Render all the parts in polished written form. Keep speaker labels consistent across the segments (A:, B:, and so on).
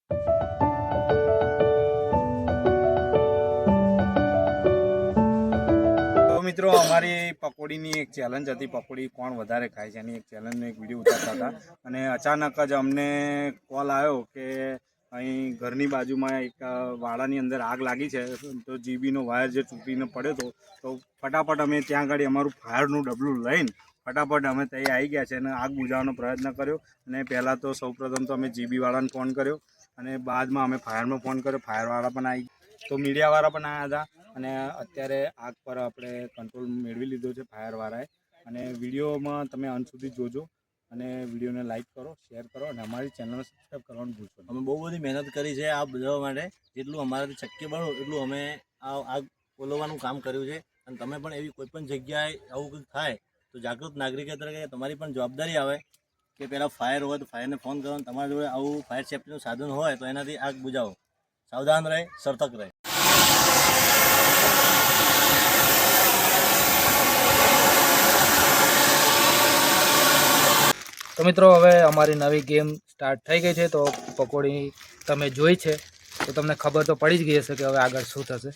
A: તો મિત્રો અમારી પકોડીની એક ચેલેન્જ હતી, પકોડી કોણ વધારે ખાય છે એની એક ચેલેન્જનો એક વિડીયો ઉતારતા હતા અને અચાનક જ અમને કોલ આવ્યો કે અહીં ઘરની બાજુમાં એક વાડાની અંદર આગ લાગી છે, તો જીબીનો વાયર જે ચૂંટીને પડ્યો હતો, તો ફટાફટ અમે ત્યાં આગળ અમારું ફાયરનું ડબલું લઈને ફટાફટ અમે ત્યાં આવી ગયા છે અને આગ બુઝાવવાનો પ્રયત્ન કર્યો. અને પહેલાં તો સૌપ્રથમ તો અમે જીબીવાળાને ફોન કર્યો અને બાદમાં અમે ફાયરમાં ફોન કર્યો. ફાયરવાળા પણ આવી, તો મીડિયાવાળા પણ આવ્યા હતા અને અત્યારે આગ પર આપણે કંટ્રોલ મેળવી લીધો છે ફાયરવાળાએ. અને વિડીયોમાં તમે અંત સુધી જોજો અને વિડીયોને લાઇક કરો, શેર કરો અને અમારી ચેનલને સબસ્ક્રાઈબ કરવાનું ભૂલશો નહીં.
B: અમે બહુ બધી મહેનત કરી છે આ બુઝાવવા માટે, જેટલું અમારાથી શક્ય બનો એટલું અમે આ આગ ઓલવવાનું કામ કર્યું છે. અને તમે પણ એવી કોઈ પણ જગ્યાએ આવું કંઈક થાય તો જાગૃત નાગરિક તરીકે તમારી પણ જવાબદારી આવે કે પહેલાં ફાયર હોય તો ફાયરને ફોન કરો. તમારા જોડે આવું ફાયર સેફ્ટીનું સાધન હોય તો એનાથી આગ બુઝાવો. સાવધાન રહે, સતર્ક રહે.
C: તો મિત્રો હવે અમારી નવી ગેમ સ્ટાર્ટ થઈ ગઈ છે. તો પકોડી તમે જોઈ છે તો તમને ખબર તો પડી જ ગઈ હશે કે હવે આગળ શું થશે.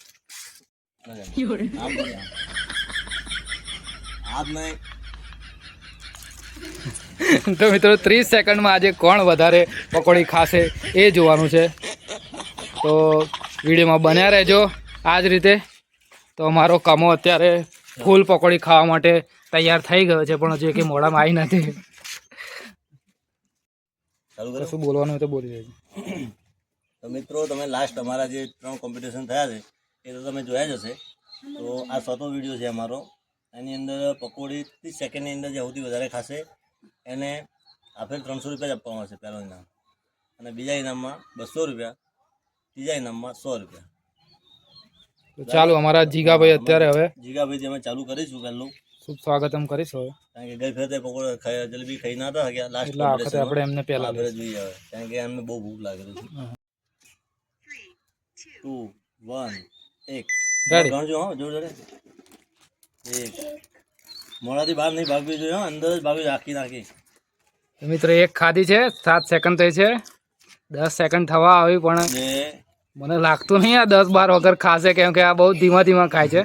C: તો મિત્રો 30 સેકન્ડમાં આજે કોણ વધારે પકોડી ખાશે એ જોવાનું છે. તો વિડીયોમાં બન્યા રહેજો આ જ રીતે. તો અમારો કમો અત્યારે ફૂલ પકોડી ખાવા માટે તૈયાર થઈ ગયો છે, પણ હજી કે મોઢામાં આવી નથી. શું બોલવાનું હોય તો બોલી દેજો.
B: તો મિત્રો તમે લાસ્ટ અમારા જે 3 કોમ્પિટિશન થયા છે એ તો તમે જોયા જ હશે. તો આ 100નો વિડીયો છે અમારો. એની અંદર પકોડી 30 સેકન્ડની અંદર જે સૌથી વધારે ખાશે એને આપણે 300 રૂપિયા જ આપવામાં આવશે પહેલો ઇનામ, અને બીજા ઇનામમાં 200 રૂપિયા, ત્રીજા ઇનામમાં 100 રૂપિયા.
C: તો ચાલો અમારા જીગાભાઈ અત્યારે હવે
B: જીગાભાઈથી અમે ચાલુ કરીશું પહેલું.
C: શુભ સ્વાગતમ કરીશું હવે,
B: કારણ કે ગઈ ફેરતે પકોડી જલેબી ખાઈ ના હતા ગયા લાસ્ટ
C: વખતે આપણે એમને પહેલા
B: જોઈએ આવે, કારણ કે એમને બહુ ભૂખ લાગેલી છે. 2 1 1 ગણજો. હો જોર જોડે 1. મોડાથી બહાર નહીં ભાગવી જોઈએ, અંદર જ ભાગવી રાખી.
C: મિત્રો એક ખાધી છે, 7 સેકન્ડ થઈ છે, 10 સેકન્ડ થવા આવી, પણ મને લાગતું નહીં આ 10-12 વગર ખાશે, કેમ કે આ બહુ ધીમા ખાય છે.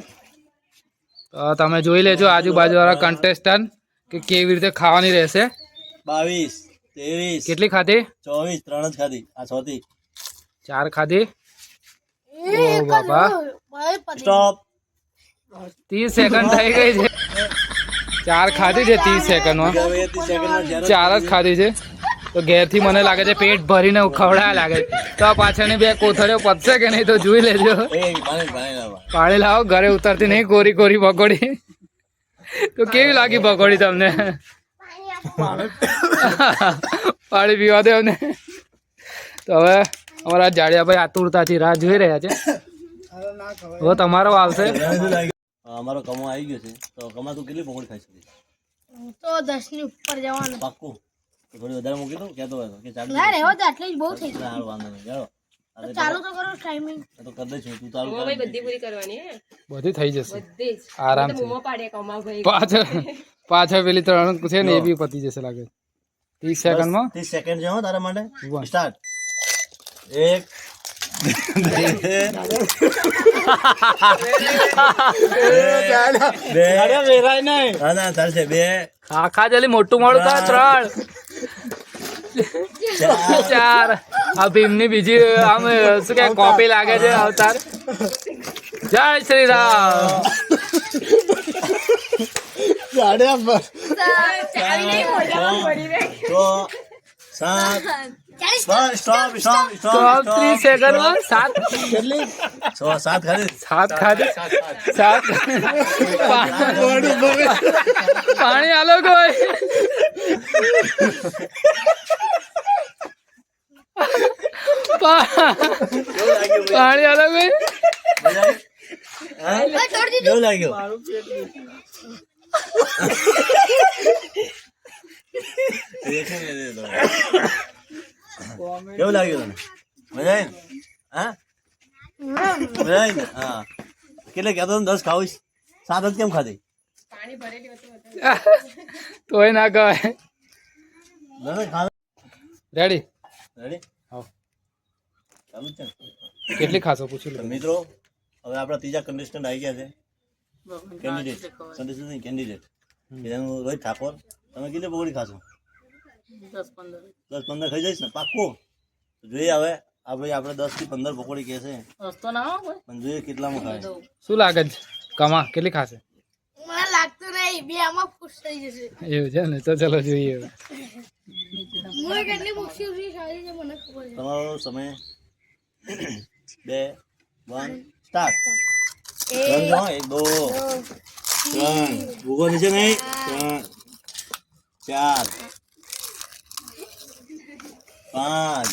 C: તો તમે જોઈ લેજો આજુબાજુવાળા કન્ટેસ્ટન્ટ કે કેવી રીતે ખાવાની રહેશે.
B: 22 23
C: કેટલી ખાધી?
B: 24. 3 જ ખાધી. આ 6 થી
C: 4 ખાધી. ઓ બાબા,
B: સ્ટોપ.
C: 30 સેકન્ડ થઈ ગઈ છે. 4 ખાધી છે 30 સેકન્ડમાં, 4 જ ખાધી છે. તો ઘેરથી મને લાગે છે પેટ ભરીને ખવડાયા લાગે. તો આ પાછળની 2 કોથળીઓ પતશે કે નહીં તો જોઈ લેજો. પાણી લાવો, ઘરે ઉતરતી નહીં કોરી પકોડી. તો કેવી લાગી પકોડી તમને? પાણી પીવા દે અમને. તો હવે અમારા જાડિયાભાઈ આતુરતાથી રાહ જોઈ રહ્યા છે. હવે તમારો આવશે.
B: અમારો કમો આવી ગયો છે. તો કમા તું કેટલી પકોડી ખાઈ શકે?
D: તો 10 ની ઉપર જવાનું.
B: પાક્કું? તો થોડી વધારે મૂકી દઉં કહેતો હોય કે ચાલુ
D: ના રહેવા દે, આટલી જ બહુ થઈ ગઈ.
B: હાલ વાંધો નહીં. ચાલો
D: ચાલુ તો કરો ટાઈમિંગ.
B: તો કરી દઈશું. તું ચાલુ કર.
E: બધી પૂરી કરવાની હે,
C: બધી થઈ જશે
E: બધી જ
C: આરામથી.
E: મોમો પાડે કમા ભાઈ.
C: પાછળ પેલી 3 છે ને એ બી પતી જશે લાગે. 30 સેકન્ડમાં
B: 30 સેકન્ડ છે હો તારા માટે.
C: One.
B: સ્ટાર્ટ. 1
C: આખા જલી મોટું મોડું થાય. 3 4 આ ભીમની બીજી આમ શું કે કોપી લાગે છે અવતાર. જય શ્રી રામ.
E: ચાવી નહીં મોઢામાં પડી રે.
C: 30 સેકન્ડમાં 7 કેટલી?
B: 7 ખાલી.
C: 7 ખાધી. 7 પાણી આલો કોઈ. પાણી આલો કોઈ.
B: કેવું લાગ્યું? કેવું લાગ્યું તને? મજા આવી ને? હા મજા આવી ને? હા. કેટલે કહેતો 10 ખાવીશ, 7 જ કેમ ખાધી?
E: પાણી ભરેલી હતું.
C: તોય ના કહેવાય.
B: રેડી?
C: રેડી?
B: રેડી?
C: હા.
B: ચાલુ જ છે ને?
C: કેટલી ખાશો પૂછી
B: તો
C: લો.
B: મિત્રો હવે આપણા ત્રીજા કન્ટેસ્ટન્ટ આવી ગયા છે. કેન્ડિડેટ એનું રોહિત ઠાકોર. તમે કેટલી પકોડી ખાશો? 10-15 ખાઈ જઈશ ને પાક્કો? તો જોઈએ હવે આપણે 10 થી 15 પકોડી કહે છે, પણ જોઈએ કેટલામાં ખાય.
C: શું લાગે છે કમા કેટલી ખાશે?
D: મને લાગતું નહીં બે આમાં ખુશ થઈ જશે.
C: એવું છે ને, તો ચલો જોઈએ.
D: મને કેટલી મુશ્કેલી ખાલી છે મને ખબર છે.
B: તમારો સમય 2 1 સ્ટાર્ટ. 1 2 3 ભૂગો નીચે નહીં. 3 4 5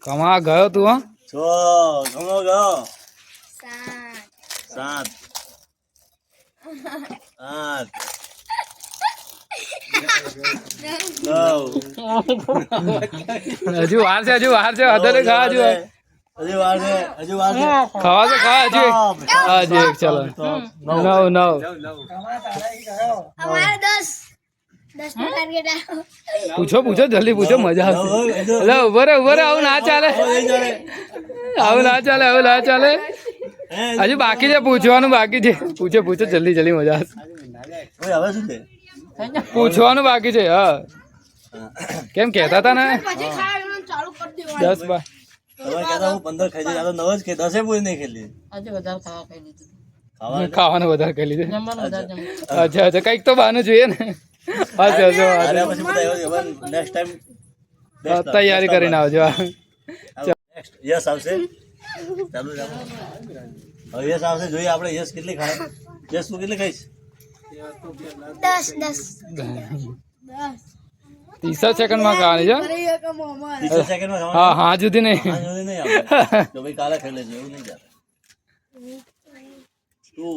C: કમા ગયો તું હા?
B: 6 ગમો ગયો. 7 8 9
C: હજુ વાર છે વધારે ખા હજુ
B: હજુ વાર છે.
C: ખાવા તો ખા હજુ એક ચલો 9
D: અમારે 10 નો ટાર્ગેટ આવ્યો.
C: પૂછો જલ્દી પૂછો, મજા આવશે. લે ઉભો રે આવું ના ચાલે. હજુ બાકી છે, પૂછવાનું બાકી છે. પૂછો જલ્દી મજા આવશે.
B: હવે શું છે?
C: પૂછવાનું બાકી છે. હા કેમ કહેતા હતા ને
D: પછી ખાવાનું ચાલુ કરી દેવાનું.
C: 10 બાર
B: તમે કહેતા હું 15 ખાઈ જઈશ, આ તો 9 જ કે 10 પૂરી નહીં ખાઈ લીધી.
C: ખાવાનું વધારે કરી લીધું. અચ્છા કંઈક તો બહાનું જોઈએ ને. અચ્છા
B: અરે પછી બધા એવા નેક્સ્ટ ટાઈમ
C: તૈયારી કરીને આવજો.
B: નેક્સ્ટ યસ આવશે. ચાલુ હવે યસ આવશે, જોઈએ આપણે યસ કેટલી ખાય. યસ તું કેટલી ખાઈશ?
D: 10
C: 30 સેકન્ડમાં ખાવાની છે.
B: 30 સેકન્ડમાં ખાવાનું.
C: હા હા જુદી નહીં.
B: આ સુધી નહીં આપણે તો ભાઈ કાલે ખાઈ લેજો, એવું નહીં ચાલે. 2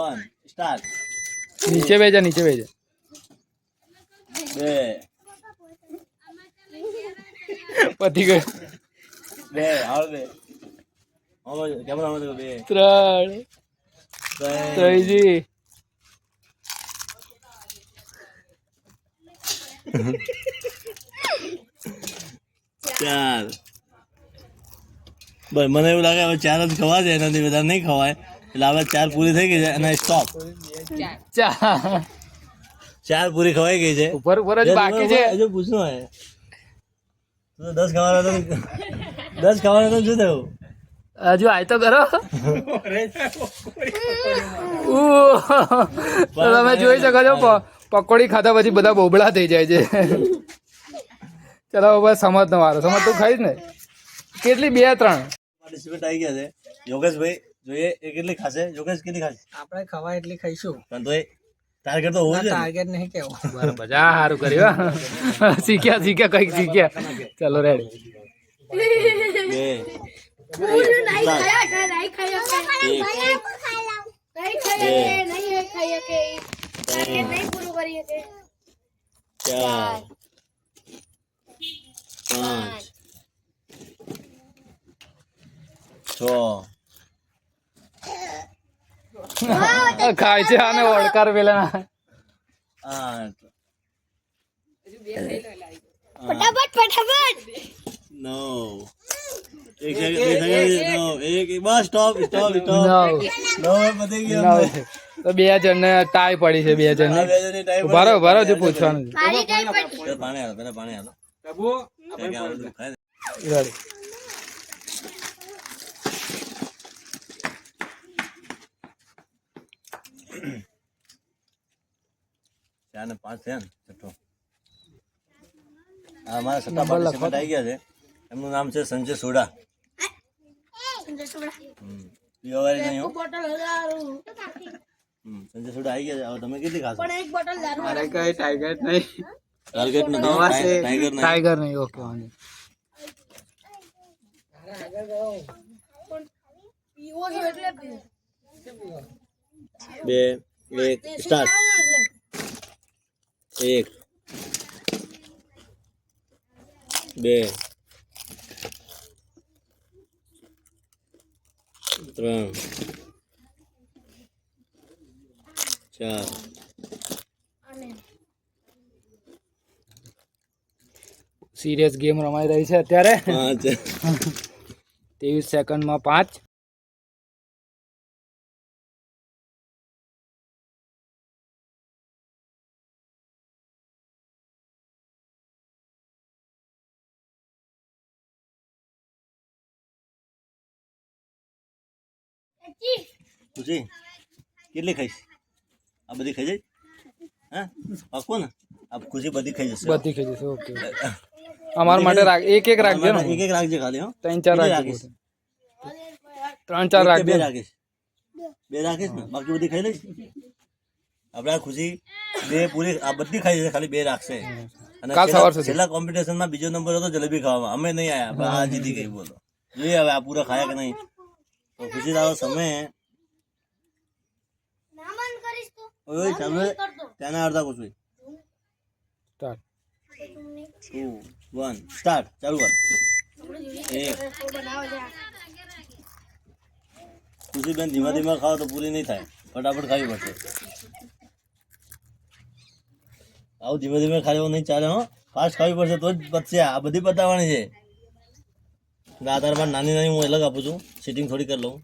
B: 1 સ્ટાર્ટ.
C: નીચે બેજા
B: 2
C: પતી ગયું.
B: 2 હાલ 2 કેમેરા માં 2
C: ત્રણ ત્રીજી
B: 4 બસ મને એવું લાગે હવે 4 જ ખવા છે, એનાથી વધારે નહીં ખવાય. એટલે હવે 4 પૂરી થઈ ગઈ છે અને સ્ટોપ. 4 પૂરી ખવાઈ ગઈ છે.
C: ઉપર જ બાકી છે.
B: હજુ પૂછવું હોય તો 10 ખાવાનો તો 10 ખાવાનો તો શું થયું?
C: હજુ આય તો કરો. તો તમે જોઈ શકો છો પકોડી ખાધા પછી બધા બોબડા થઈ જાય છે. ચલો બસ સમજ નો વારો. સમજ તું ખાઈશ ને કેટલી 2 3
B: પાર્ટિસિપેન્ટ આવી ગયા છે. યોગેશભાઈ જોઈએ એ કેટલી ખાશે? યોગેશ કેટલી ખાશે?
F: આપણે ખવાય એટલી ખાઈશું.
B: પણ તો એ ટાર્ગેટ તો હોવું જોઈએ ને.
F: ટાર્ગેટ નહીં કેવું.
C: બરાબર સારું કર્યું. શીખ્યા કંઈક શીખ્યા. ચલો રેડી.
B: 2
D: પૂરું નહીં ખાયા નહીં ખાયા કે ટાર્ગેટ નહીં પૂરું કરી શકે.
B: 4 5 6
C: ખાય છે આને ઓળકાર પેલા
B: 8
D: ફટાફટ
B: 9 એક બસ સ્ટોપ
C: નવ.
B: પતી ગયો.
C: તો 2 જણને ટાઈ પડી છે. 2 જણને બરાબર જો પૂછવાનું છે.
D: મારી ટાઈમ પડી.
B: પાણી હાલો, પેલા પાણી હાલો. કે આ બધું ખાય ને.
C: રેડી.
B: ચાર ને 5 છે ને છઠ્ઠો. આ અમારા છઠ્ઠા પાર્ટિસિપન્ટ આવી ગયા છે. એમનું નામ છે સંજય સોડા. પીવાવાળી નહીં હો.
D: બોટલ હજારું
B: સંજય સોડા આવી ગયા છે. હવે તમે કેટલી ખાશો?
D: પણ એક બોટલ દારૂ
F: મારે કઈ ટાર્ગેટ નહીં.
B: ટાર્ગેટ નથી.
F: નવા છે.
B: ટાઈગર નહીં.
C: ટાઈગર નહીં. ઓકે વાંધો
D: પીવો છો એટલે પીવો.
B: 2 1 સ્ટાર્ટ. 1 2 3 4
C: સિરિયસ ગેમ રમાઈ રહી છે અત્યારે.
B: 5
C: 23 સેકન્ડમાં 5.
B: ખુશી કેટલી ખાઈશ? આ બધી ખાઈ જાય? હા પાકું ને? આ ખુશી બધી ખાઈ જશે.
C: બધી ખાઈ જશે. ઓકે. અમારા માટે એક એક રાખજો ને.
B: એક એક રાખજે ખાલી. હો
C: 3-4 રાખજો. 3-4 રાખજો.
B: બે રાખીશ. બે રાખીશ ને, બાકી બધી ખાઈ લઈશ. આપણે આ ખુશી બે પૂરી આ બધી ખાઈ જશે, ખાલી બે રાખશે. અને
C: કાલ સવાર સુધી.
B: છેલ્લા કોમ્પિટિશનમાં બીજો નંબર હતો જલેબી ખાવામાં. અમે નહીં આવ્યા, આ જીતી ગઈ. બોલો જોઈએ હવે આ પૂરા ખાયા કે નહીં. તો ખુશી તારો સમય ઓય ચાલુ ત્યાંના અડધા કુછ
C: સ્ટાર્ટ.
B: 2 1 સ્ટાર્ટ. ચાલુ કર. ખુશી બેન ધીમા ધીમા ખાઓ તો પૂરી નહીં થાય, ફટાફટ ખાવી પડશે. આવું ધીમે ધીમે ખાવું નહીં ચાલે. હો ફાસ્ટ ખાવી પડશે તો જ પતશે. આ બધી પતાવવાની છે. આ તારા નાની નાની હું અલગ આપું છું, સિટિંગ થોડી કરી લઉં.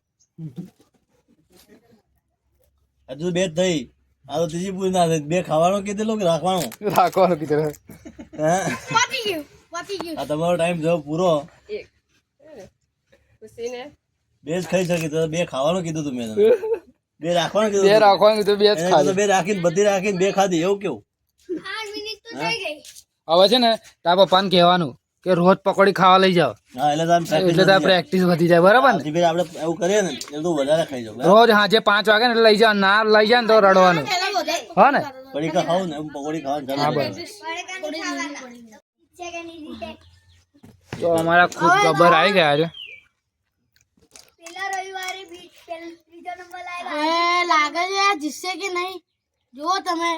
B: હજુ બે જ થઈ. આ તો ત્રીજી પૂરી ના થઈ. બે ખાવાનું કીધેલું કે રાખવાનું?
C: રાખવાનું કીધું.
B: આ તમારો ટાઈમ જો પૂરો.
E: ખુશીને
B: બે જ ખાઈ શકી તો બે ખાવાનું કીધું તું મેં તને. બે રાખવાનું કીધું.
C: બે રાખવાનું કીધું, બે જ
B: એને
C: ખાલી.
B: તો બે રાખીને બધી રાખીને બે ખાધી. એવું કેવું?
C: હવે છે ને તારા પપ્પાને કહેવાનું કે રોજ પકોડી ખાવા લઈ જાઓ,
B: હા
C: એટલે તાર પ્રેક્ટિસ વધી જાય. બરાબર ને?
B: પછી આપણે એવું કરીએ ને એટલે તું વધારે ખાઈ જાવ.
C: રોજ સાંજે 5 વાગે ને એટલે લઈ જાઓ. ના લઈ જાય ને તો રડવાનું. હા ને?
B: પડીકા ખાવું ને એમ પકોડી ખાવાનું
C: હા
B: ચાલુ.
C: બરાબર. તો અમારા ખુદ ગબ્બર આવી ગયા છે.
D: લાગે છે આ જીતશે કે નહીં જુઓ તમે.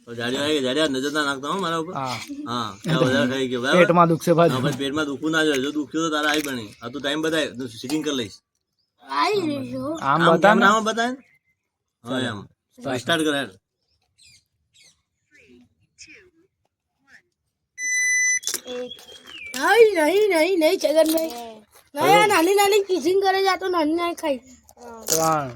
B: તો જાડિયો આવી ગયો. જાડિયા નજર ના નાખતા હો મારા ઉપર.
C: હા,
B: હા ત્યાં વધારે ખાઈ ગયો. બરાબર?
C: પેટમાં દુખશે પાછું.
B: હા, પછી પેટમાં દુખવું ના જોઈએ. જો દુખ્યું તો તારે આવી બની. આ તું ટાઈમ બતાય તું સિટિંગ કરી લઈશ.
D: આવી રહીશો
C: આમ
B: આમ
C: બતા ને.
B: કેમેરામાં બતાય ને. હા એમ સ્ટાર્ટ કર. હેડ.
D: નહીં નહીં નહીં નહીં છગનભાઈ નહીં. આ નાની નાની કિસિંગ કરે છે, આ તો નાની નાની ખાઈ.
C: 3.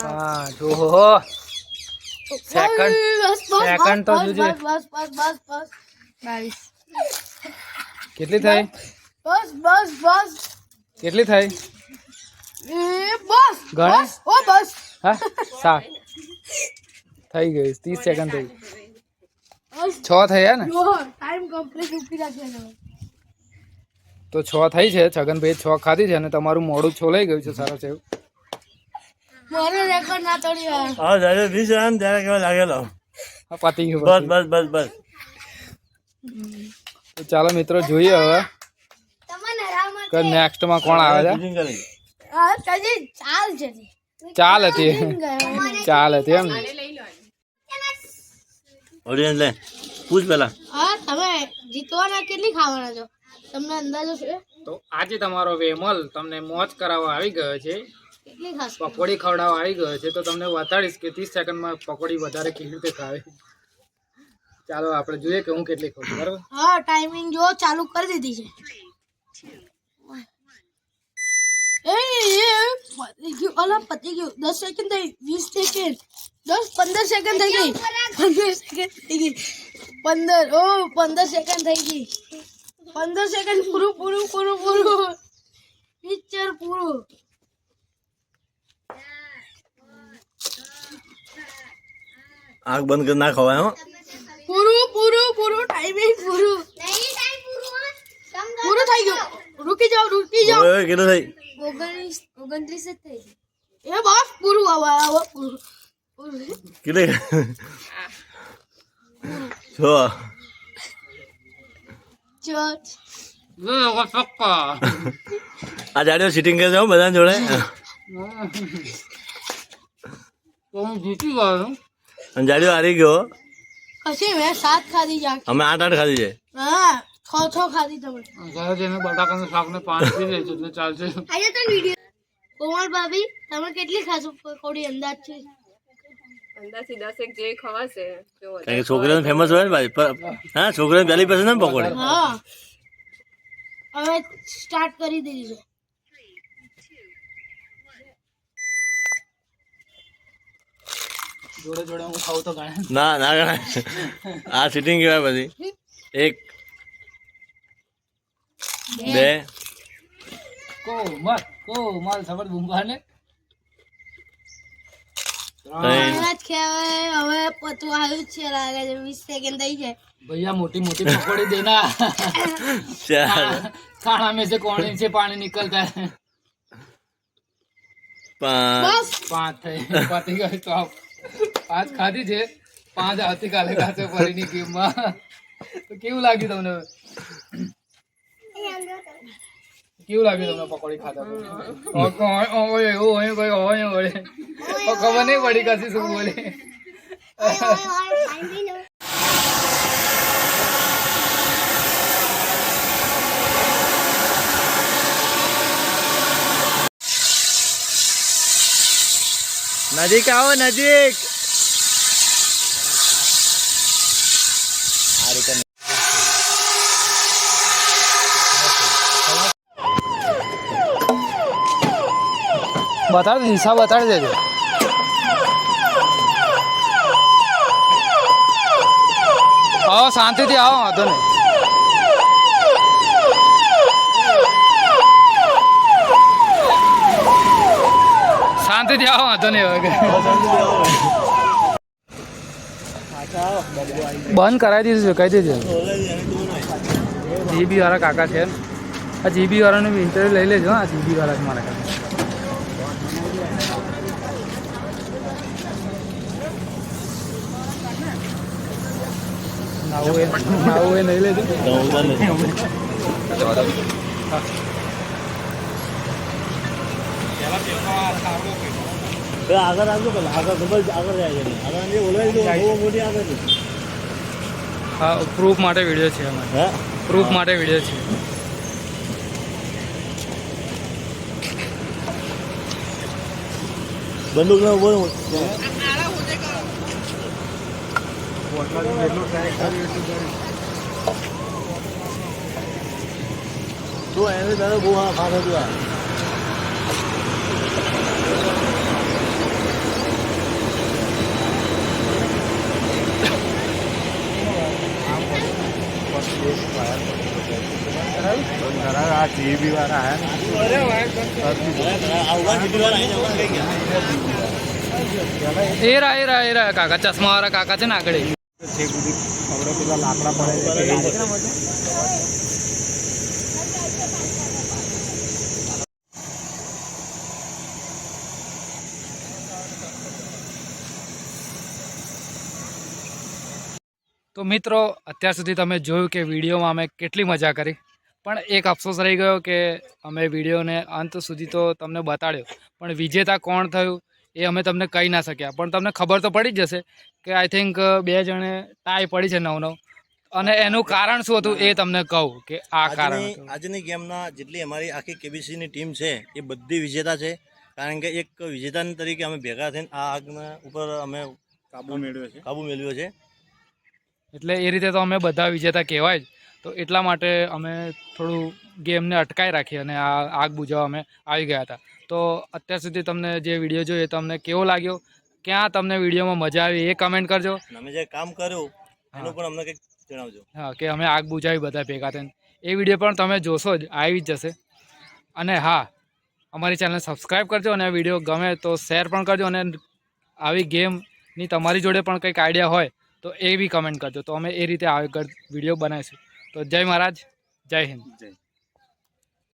C: હા જોહો. સેકન્ડ સેકન્ડ તો જોજે.
D: બસ બસ બસ બસ 22.
C: કેટલી થઈ?
D: બસ બસ બસ
C: કેટલી થઈ?
D: બસ
C: ગણે?
D: બસ ઓ બસ.
C: હા 7 થઈ ગઈ. 30 સેકન્ડ થઈ. 6 થયા ને?
D: ટાઈમ કમ્પ્લીટ ઉભી રાખજો.
C: તો 6 થઈ છે. છગનભાઈ 6 ખાધી છે અને તમારું મોડું છોલાઈ ગયું છે. સારું છે.
D: મારો રેકોર્ડ ના તોડી આવ્યો.
B: હા જાડિયો 20 રન ત્યારે કેવા લાગેલો.
C: હા, પતી ગયું.
B: બસ બસ બસ બસ.
C: તો ચાલો મિત્રો જોઈએ હવે
D: તમને રામ
C: કે નેક્સ્ટમાં કોણ આવે છે.
B: સિટિંગ કરી.
D: હા તજી ચાલ છે.
C: ચાલ હતી. ચાલ હતી એમ.
E: આને લઈ લો આને.
B: ઓડિયન્સ લે પૂછ પેલા.
D: હા તમે જીતવાના કેટલી ખાવાના છો તમને અંદાજો છે?
C: તો આજે તમારો વેમલ તમને મોજ કરાવવા આવી ગયો છે.
D: કેટલી ખાશો?
C: પકોડી ખવડાવવા આવી ગયો છે. તો તમને બતાડીશ કે 30 સેકન્ડમાં પકોડી વધારે કેવી રીતે ખાવે. ચાલો આપણે જોઈએ કે હું કેટલી ખાઉં છું. બરાબર?
D: હા ટાઈમિંગ જો ચાલુ કરી દીધી છે. પતી ગયું. અલા પતી ગયું. 10 સેકન્ડ થઈ. 20 સેકન્ડ 10 15 સેકન્ડ થઈ ગઈ. 15 સેકન્ડ થઈ ગઈ. 15 ઓ 15 સેકન્ડ થઈ ગઈ. 15 સેકન્ડ પૂરું પૂરું પૂરું પૂરું પિક્ચર પૂરું.
B: આંખ બંધ કરી ના ખવાય. હો
D: પૂરું પૂરું પૂરું ટાઈમિંગ પૂરું પૂરું થઈ ગયું. રૂકી જાઓ રૂકી જાઓ.
B: ઓય કેટલું થઈ?
D: 29 થઈ ગઈ. એ બસ પૂરું આવા પૂરું પૂરું.
B: કેટલી? છો આ જાડિયો સિટિંગ કરે છે હો બધા જોડે.
C: તો હું જીતી ગયો.
B: અને જાડિયો હારી ગયો.
D: કશી મેં 7 ખાધી જા.
B: અમે 8 ખાધી છે.
D: હા 6 ખાધી તમે.
C: ઘરે જઈને બટાકાનું શાક ને 5 પી લેજો એટલે ચાલશે.
D: આજે તો વિડિયો કોમલ ભાભી તમે કેટલી ખાશો પકોડી અંદાજ છે?
E: અંદાજથી 10 જે ખવાશે જો
B: કારણ કે છોકરીઓને ફેમસ હોય ને ભાઈ હા છોકરીઓને પહેલી પસંદ ને પકોડી.
D: હા હવે સ્ટાર્ટ કરી દીધું.
C: જોડે જોડે હું ખાઉં તો ગણે.
B: ના ના ગણાય આ સિટિંગ કહેવાય પછી. 1 2
C: કોમલ સબર બુંબાને.
D: હમણાં જ કહેવાય હવે પતવા આવ્યું જ છે લાગે છે 20 સેકન્ડ થઈ જાય.
C: भैया मोटी मोटी पकौड़ी देना.
B: 4
C: खाना में से कौन से पानी निकलता है.
B: 5
D: બસ
C: 5 થઈ પતી ગઈ તો 5 ખાધી છે 5 આવતીકાલે ખાશે ફરીની ગેમમાં. તો કેવું લાગ્યું તમને? કેવું લાગ્યું તમને પકોડી ખાતા? એવું હોય કોઈ હોય વળે ખબર નહીં પડી કશી શું બોલે.
B: નજીક આવો નજીક. આ રીતે
C: બતાડ દિશા બતાડી દેજો. આવો શાંતિથી આવો વાંધો નહીં. શાંતિથી આવો વાંધો નહીં. હવે બંધ કરાવી દીધું છે કહી દેજો. જીબી વાળા કાકા છે આ જીબી વાળાનું ઇન્ટરવ્યુ લઈ લેજો. હા જીબી વાળા મારા કાકા નાવું એ નહીં લેજો.
B: આગળ આવજો પેલા આગળ ખબર આગળ જાય છે આગળ જે બોલવાય તો બહુ મોટી આગળ છે.
C: હા પ્રૂફ માટે વિડીયો છે અમારે.
B: હે
C: પ્રૂફ માટે વિડીયો છે.
B: બંદૂક નો બોલ તો એને તારે બહુ હા ફાસ હતું આ.
A: જીબી વાળા હે
C: એ રા કાકા ચશ્મા વાળા કાકા છે ને આગળ.
A: પેલા લાકડા પડે
C: તો મિત્રો અત્યાર સુધી તમે જોયું કે વિડીયોમાં અમે કેટલી મજા કરી. પણ એક અફસોસ રહી ગયો કે અમે વિડીયોને અંત સુધી તો તમને બતાડ્યો પણ વિજેતા કોણ થયું એ અમે તમને કહી ના શક્યા. પણ તમને ખબર તો પડી જ જશે કે આઈ થિંક 2 જણે ટાઈ પડી છે 9-9. અને એનું કારણ શું હતું એ તમને કહું કે આ કારણ હતું.
B: આજની ગેમના જેટલી અમારી આખી કેબીસીની ટીમ છે એ બધી વિજેતા છે. કારણ કે એક વિજેતા તરીકે અમે ભેગા થઈને આ આગના ઉપર અમે કાબુ મેળવ્યો છે.
C: એટલે એ રીતે તો અમે બધા વિજેતા કહેવાય જ. તો એટલા માટે અમે થોડું ગેમને અટકાઈ રાખી અને આ આગ બુઝાવવા અમે આવી ગયા હતા. તો અત્યાર સુધી તમને જે વિડીયો જોયો તમને કેવો લાગ્યો, ક્યાં તમને વિડીયોમાં મજા આવી એ કમેન્ટ કરજો.
B: અમે જે કામ કર્યું એનું પણ અમને કંઈક જણાવજો.
C: હા કે અમે આગ બુઝાવી બધા ભેગા થઈને એ વિડીયો પણ તમે જોશો જ, આવી જ જશે. અને હા અમારી ચેનલ સબસ્ક્રાઈબ કરજો અને આ વિડીયો ગમે તો શેર પણ કરજો. અને આવી ગેમની તમારી જોડે પણ કંઈક આઈડિયા હોય તો એ બી કમેન્ટ કરજો. તો અમે એ રીતે આગળ વિડીયો બનાવીશું. તો જય મહારાજ, જય હિન્દ.
A: જય